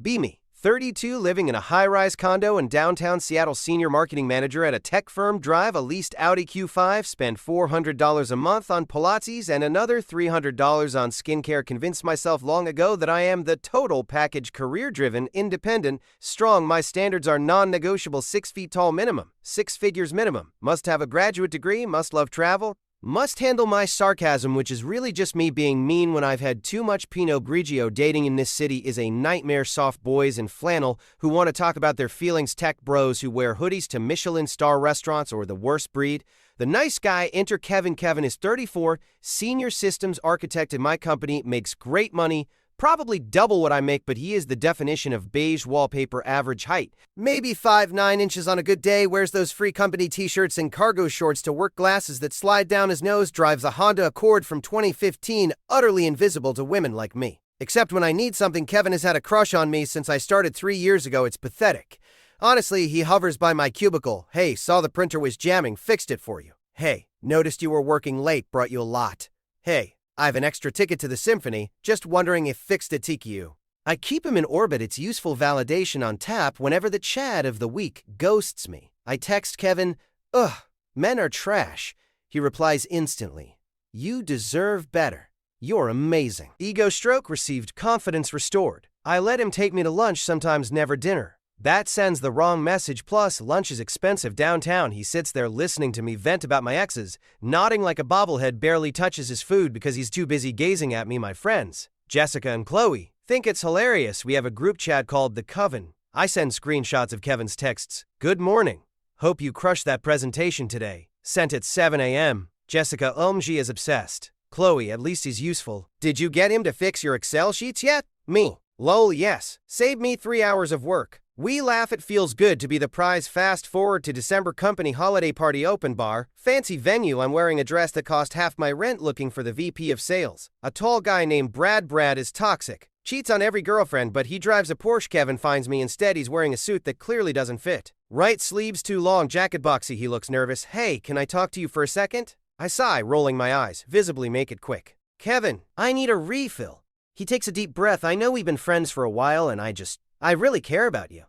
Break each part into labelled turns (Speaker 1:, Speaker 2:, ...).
Speaker 1: Be me, 32, living in a high-rise condo in downtown Seattle, senior marketing manager at a tech firm, drive a leased Audi Q5, spend $400 a month on Pilates and another $300 on skincare. Convinced myself long ago that I am the total package, career-driven, independent, strong. My standards are non-negotiable: 6 feet tall minimum, 6 figures minimum, must have a graduate degree, must love travel, must handle my sarcasm, which is really just me being mean when I've had too much Pinot Grigio. Dating in this city is a nightmare. Soft boys in flannel who want to talk about their feelings, tech bros who wear hoodies to Michelin star restaurants, or the worst breed, the nice guy. Enter Kevin. Kevin is 34, senior systems architect in my company, makes great money, probably double what I make, but he is the definition of beige wallpaper. Average height, maybe 5'9" inches on a good day, wears those free company t-shirts and cargo shorts to work, glasses that slide down his nose, drives a Honda Accord from 2015, utterly invisible to women like me. Except when I need something. Kevin has had a crush on me since I started 3 years ago. It's pathetic. Honestly, he hovers by my cubicle. Hey, saw the printer was jamming, fixed it for you. Hey, noticed you were working late, brought you a lot. Hey, I have an extra ticket to the symphony, just wondering if fixed it tiki you. I keep him in orbit. It's useful validation on tap whenever the Chad of the week ghosts me. I text Kevin, "Ugh, men are trash." He replies instantly, "You deserve better. You're amazing." Ego stroke received, confidence restored. I let him take me to lunch, sometimes never dinner. That sends the wrong message. Plus, lunch is expensive downtown. He sits there listening to me vent about my exes, nodding like a bobblehead, barely touches his food because he's too busy gazing at me. My friends, Jessica and Chloe, think it's hilarious. We have a group chat called The Coven. I send screenshots of Kevin's texts. "Good morning. Hope you crushed that presentation today. Sent at 7 a.m. Jessica, she is obsessed. Chloe, at least he's useful. Did you get him to fix your Excel sheets yet? Me, lol, yes. Saved me 3 hours of work. We laugh. It feels good to be the prize. Fast forward to December. Company holiday party, open bar, fancy venue. I'm wearing a dress that cost half my rent, looking for the VP of sales. A tall guy named Brad. Brad is toxic, cheats on every girlfriend, but he drives a Porsche. Kevin finds me. Instead, he's wearing a suit that clearly doesn't fit. Right sleeves too long, jacket boxy. He looks nervous. Hey, can I talk to you for a second? I sigh, rolling my eyes, visibly make it quick. Kevin, I need a refill. He takes a deep breath. I know we've been friends for a while, and I really care about you.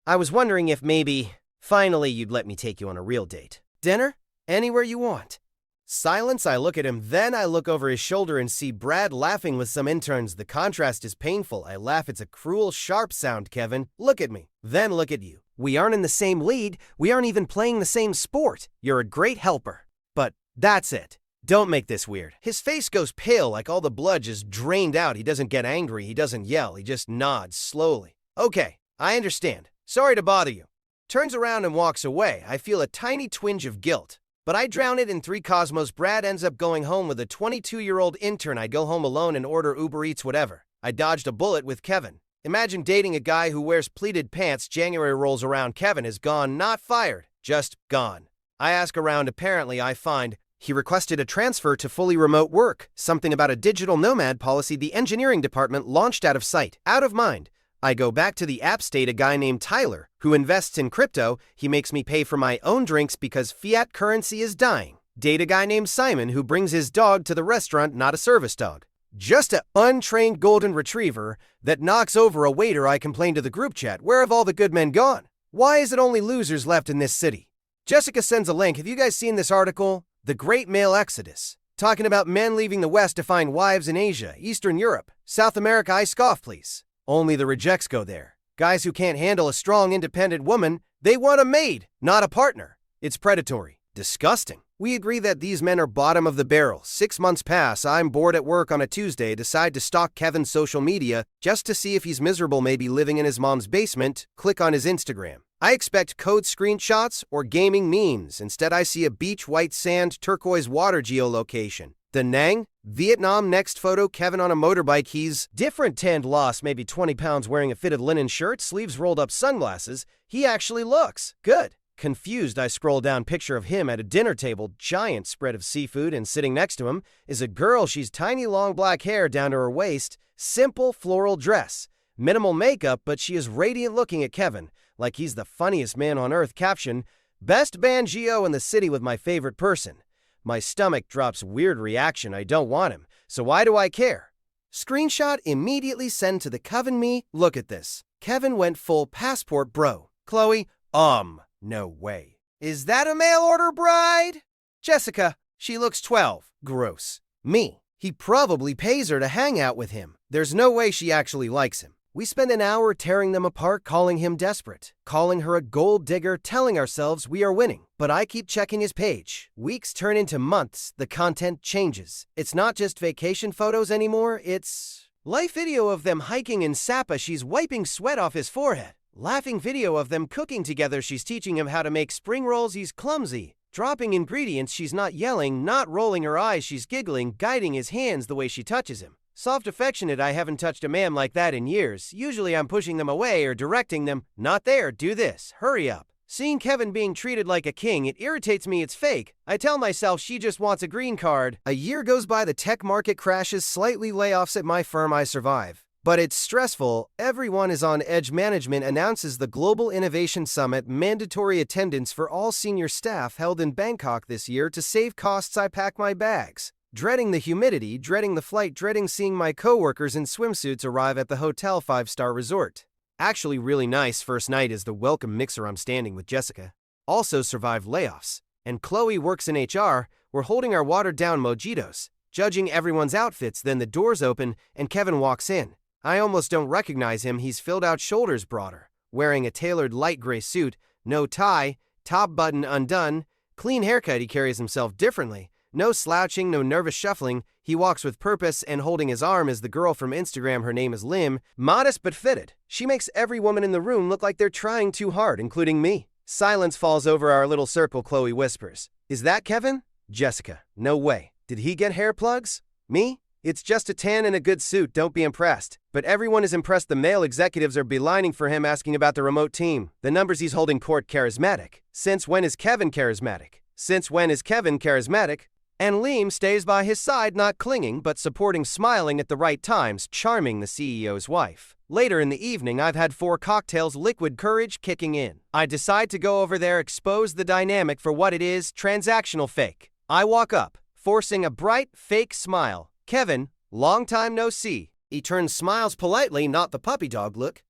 Speaker 1: I was wondering if maybe, finally, you'd let me take you on a real date. Dinner? Anywhere you want. Silence. I look at him, then I look over his shoulder and see Brad laughing with some interns. The contrast is painful. I laugh. It's a cruel, sharp sound. Kevin, look at me, then look at you. We aren't in the same league. We aren't even playing the same sport. You're a great helper. But that's it. Don't make this weird. His face goes pale, like all the blood just drained out. He doesn't get angry. He doesn't yell. He just nods slowly. Okay, I understand. Sorry to bother you. Turns around and walks away. I feel a tiny twinge of guilt, but I drown it in 3 cosmos. Brad ends up going home with a 22-year-old intern. I go home alone and order Uber Eats, whatever. I dodged a bullet with Kevin. Imagine dating a guy who wears pleated pants. January rolls around. Kevin is gone, not fired, just gone. I ask around. Apparently, I find he requested a transfer to fully remote work. Something about a digital nomad policy. The engineering department launched. Out of sight, out of mind. I go back to the app state. A guy named Tyler, who invests in crypto. He makes me pay for my own drinks because fiat currency is dying. Date a guy named Simon, who brings his dog to the restaurant, not a service dog. Just an untrained golden retriever that knocks over a waiter. I complain to the group chat. Where have all the good men gone? Why is it only losers left in this city? Jessica sends a link. Have you guys seen this article? The Great Male Exodus. Talking about men leaving the West to find wives in Asia, Eastern Europe, South America. I scoff, please. Only the rejects go there. Guys who can't handle a strong, independent woman, they want a maid, not a partner. It's predatory. Disgusting. We agree that these men are bottom of the barrel. 6 months pass. I'm bored at work on a Tuesday. Decide to stalk Kevin's social media just to see if he's miserable, maybe living in his mom's basement. Click on his Instagram. I expect code screenshots or gaming memes. Instead, I see a beach, white sand, turquoise water geolocation. Da Nang, Vietnam. Next photo, Kevin on a motorbike. He's different, tanned, lost, maybe 20 pounds, wearing a fitted linen shirt, sleeves rolled up, sunglasses. He actually looks good. Confused, I scroll down. Picture of him at a dinner table, giant spread of seafood, and sitting next to him is a girl. She's tiny, long black hair down to her waist, simple floral dress, minimal makeup, but she is radiant, looking at Kevin like he's the funniest man on earth. Caption, best Banjo in the city with my favorite person. My stomach drops. Weird reaction. I don't want him, so why do I care? Screenshot immediately send to the Coven me. Look at this. Kevin went full passport bro. Chloe, no way. Is that a mail order bride? Jessica, she looks 12. Gross. Me, he probably pays her to hang out with him. There's no way she actually likes him. We spend an hour tearing them apart, calling him desperate, calling her a gold digger, telling ourselves we are winning. But I keep checking his page. Weeks turn into months, the content changes. It's not just vacation photos anymore, it's live video of them hiking in Sapa, she's wiping sweat off his forehead. Laughing video of them cooking together, she's teaching him how to make spring rolls, he's clumsy. Dropping ingredients, she's not yelling, not rolling her eyes, she's giggling, guiding his hands the way she touches him. Soft affectionate, I haven't touched a man like that in years. Usually I'm pushing them away or directing them. Not there, do this, hurry up. Seeing Kevin being treated like a king, it irritates me, it's fake. I tell myself she just wants a green card. A year goes by, the tech market crashes, slightly layoffs at my firm, I survive. But it's stressful. Everyone is on edge. Management announces the Global Innovation Summit, mandatory attendance for all senior staff held in Bangkok this year. To save costs, I pack my bags. Dreading the humidity, dreading the flight, dreading seeing my coworkers in swimsuits arrive at the hotel 5-star resort. Actually really nice first night is the welcome mixer I'm standing with Jessica. Also survived layoffs. And Chloe works in HR, we're holding our watered down mojitos, judging everyone's outfits, then the doors open and Kevin walks in. I almost don't recognize him, he's filled out shoulders broader, wearing a tailored light gray suit, no tie, top button undone, clean haircut, he carries himself differently. No slouching, no nervous shuffling, he walks with purpose, and holding his arm is the girl from Instagram, her name is Lim, modest but fitted. She makes every woman in the room look like they're trying too hard, including me. Silence falls over our little circle, Chloe whispers. Is that Kevin? Jessica, no way. Did he get hair plugs? Me? It's just a tan and a good suit, don't be impressed. But everyone is impressed, the male executives are beelining for him, asking about the remote team. The numbers he's holding court, charismatic. Since when is Kevin charismatic? Since when is Kevin charismatic? And Liam stays by his side, not clinging, but supporting, smiling at the right times, charming the CEO's wife. Later in the evening, I've had 4 cocktails, liquid courage kicking in. I decide to go over there, expose the dynamic for what it is, transactional fake. I walk up, forcing a bright, fake smile. Kevin, long time no see. He turns, smiles politely, not the puppy dog look.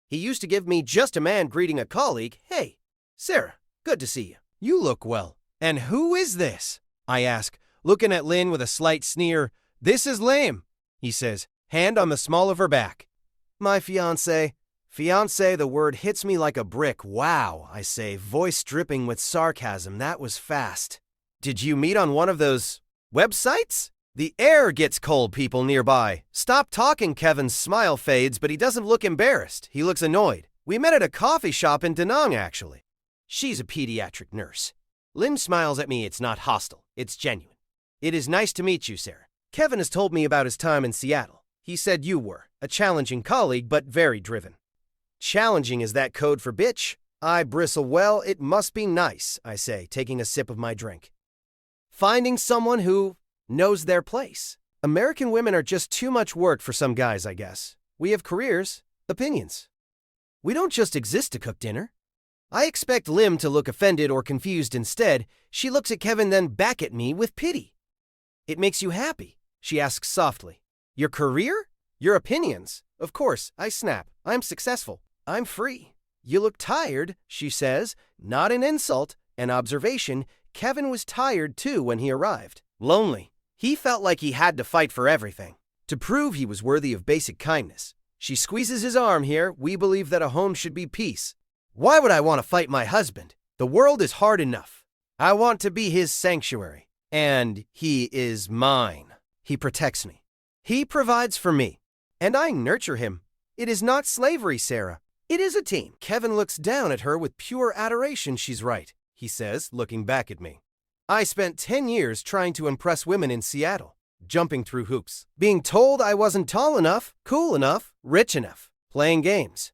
Speaker 1: He used to give me just a man greeting a colleague. Hey, Sarah, good to see you. You look well. And who is this? I ask, looking at Lynn with a slight sneer. This is Lim, he says, hand on the small of her back. My fiancé. Fiancé, the word hits me like a brick. Wow, I say, voice dripping with sarcasm. That was fast. Did you meet on one of those websites? The air gets cold, people nearby. Stop talking, Kevin's smile fades, but he doesn't look embarrassed. He looks annoyed. We met at a coffee shop in Da Nang, actually. She's a pediatric nurse. Lim smiles at me. It's not hostile. It's genuine. It is nice to meet you, Sarah. Kevin has told me about his time in Seattle. He said you were a challenging colleague, but very driven. Challenging, is that code for bitch? I bristle. Well, it must be nice, I say, taking a sip of my drink. Finding someone who knows their place. American women are just too much work for some guys, I guess. We have careers, opinions. We don't just exist to cook dinner. I expect Lim to look offended or confused. Instead, she looks at Kevin, then back at me with pity. It makes you happy, she asks softly. Your career? Your opinions? Of course, I snap. I'm successful. I'm free. You look tired, she says. Not an insult, an observation. Kevin was tired too when he arrived. Lonely. He felt like he had to fight for everything, to prove he was worthy of basic kindness. She squeezes his arm here. We believe that a home should be peace. Why would I want to fight my husband? The world is hard enough. I want to be his sanctuary. And he is mine. He protects me. He provides for me. And I nurture him. It is not slavery, Sarah. It is a team. Kevin looks down at her with pure adoration. She's right, he says, looking back at me. I spent 10 years trying to impress women in Seattle, jumping through hoops, being told I wasn't tall enough, cool enough, rich enough, playing games.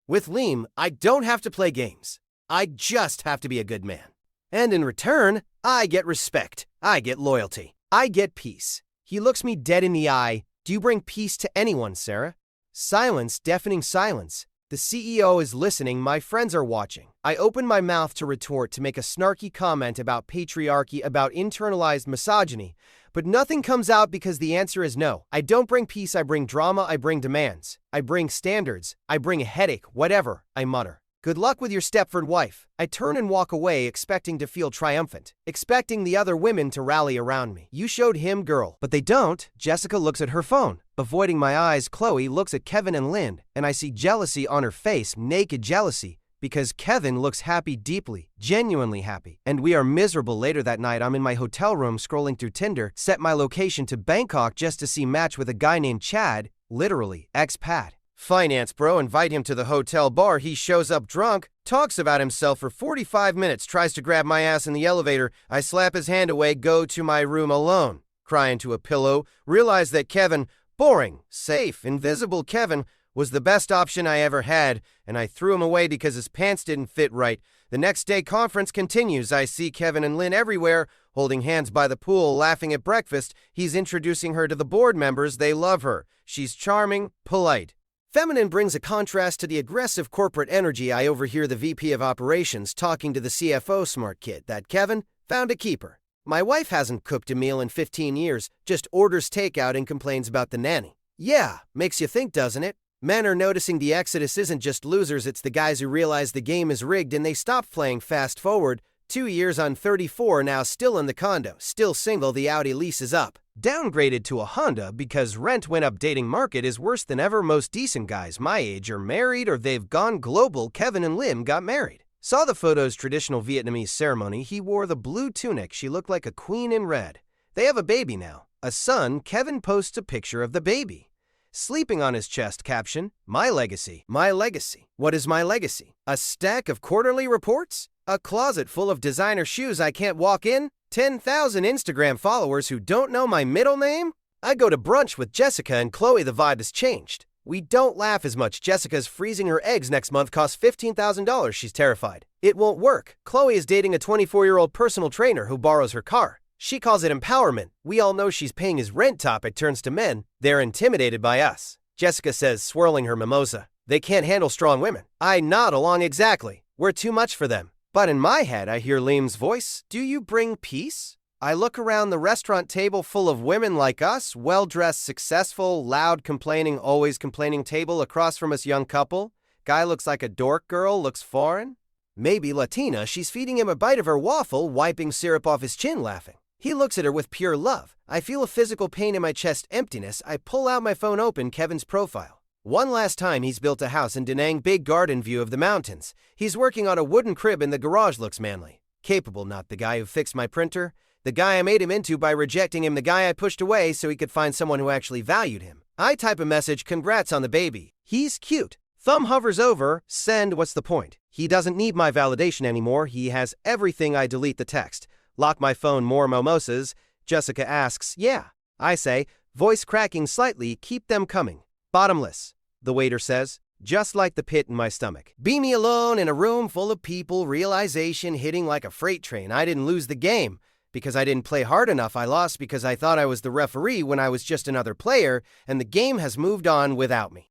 Speaker 1: With Liam, I don't have to play games. I just have to be a good man. And in return, I get respect. I get loyalty. I get peace. He looks me dead in the eye. Do you bring peace to anyone, Sarah? Silence, deafening silence. The CEO is listening. My friends are watching. I open my mouth to retort, to make a snarky comment about patriarchy, about internalized misogyny, but nothing comes out because the answer is no. I don't bring peace, I bring drama, I bring demands. I bring standards, I bring a headache, whatever, I mutter. Good luck with your Stepford wife. I turn and walk away, expecting to feel triumphant, expecting the other women to rally around me. You showed him, girl. But they don't. Jessica looks at her phone. Avoiding my eyes, Chloe looks at Kevin and Lynn, and I see jealousy on her face, naked jealousy, because Kevin looks happy, deeply, genuinely happy. And we are miserable. Later that night, I'm in my hotel room scrolling through Tinder, set my location to Bangkok just to see match with a guy named Chad, literally, expat. Finance bro, invite him to the hotel bar. He shows up drunk, talks about himself for 45 minutes, tries to grab my ass in the elevator. I slap his hand away, go to my room alone. Cry into a pillow, realize that Kevin, boring, safe, invisible Kevin, was the best option I ever had, and I threw him away because his pants didn't fit right. The next day, conference continues. I see Kevin and Lynn everywhere, holding hands by the pool, laughing at breakfast. He's introducing her to the board members. They love her. She's charming, polite. Feminine brings a contrast to the aggressive corporate energy. I overhear the VP of Operations talking to the CFO smart kid that Kevin found a keeper. My wife hasn't cooked a meal in 15 years, just orders takeout and complains about the nanny. Yeah, makes you think, doesn't it? Men are noticing the exodus isn't just losers, it's the guys who realize the game is rigged and they stop playing. Fast forward, 2 years, on 34 now, still in the condo, still single, the Audi lease is up. Downgraded to a Honda because rent went up. Dating market is worse than ever. Most decent guys my age are married or they've gone global. Kevin and Lim got married. Saw the photos, traditional Vietnamese ceremony. He wore the blue tunic. She looked like a queen in red. They have a baby now, a son. Kevin posts a picture of the baby, sleeping on his chest, caption, "My legacy." My legacy. What is my legacy? A stack of quarterly reports? A closet full of designer shoes I can't walk in? 10,000 Instagram followers who don't know my middle name? I go to brunch with Jessica and Chloe. The vibe has changed. We don't laugh as much. Jessica's freezing her eggs next month, costs $15,000. She's terrified. It won't work. Chloe is dating a 24-year-old personal trainer who borrows her car. She calls it empowerment. We all know she's paying his rent. Topic turns to men. They're intimidated by us. Jessica says, swirling her mimosa, they can't handle strong women. I nod along. Exactly. We're too much for them. But in my head, I hear Liam's voice. Do you bring peace? I look around the restaurant table full of women like us, well-dressed, successful, loud, complaining, always complaining table. Across from us, young couple. Guy looks like a dork, girl looks foreign. Maybe Latina. She's feeding him a bite of her waffle, wiping syrup off his chin, laughing. He looks at her with pure love. I feel a physical pain in my chest, emptiness. I pull out my phone, open Kevin's profile. One last time, he's built a house in Da Nang, big garden view of the mountains. He's working on a wooden crib in the garage, looks manly. Capable, not the guy who fixed my printer. The guy I made him into by rejecting him, the guy I pushed away so he could find someone who actually valued him. I type a message, congrats on the baby. He's cute. Thumb hovers over, send. What's the point? He doesn't need my validation anymore. He has everything. I delete the text. Lock my phone, more mimosas. Jessica asks, yeah. I say, voice cracking slightly, keep them coming. Bottomless, the waiter says, just like the pit in my stomach. Be me alone in a room full of people, realization hitting like a freight train. I didn't lose the game because I didn't play hard enough. I lost because I thought I was the referee when I was just another player, and the game has moved on without me.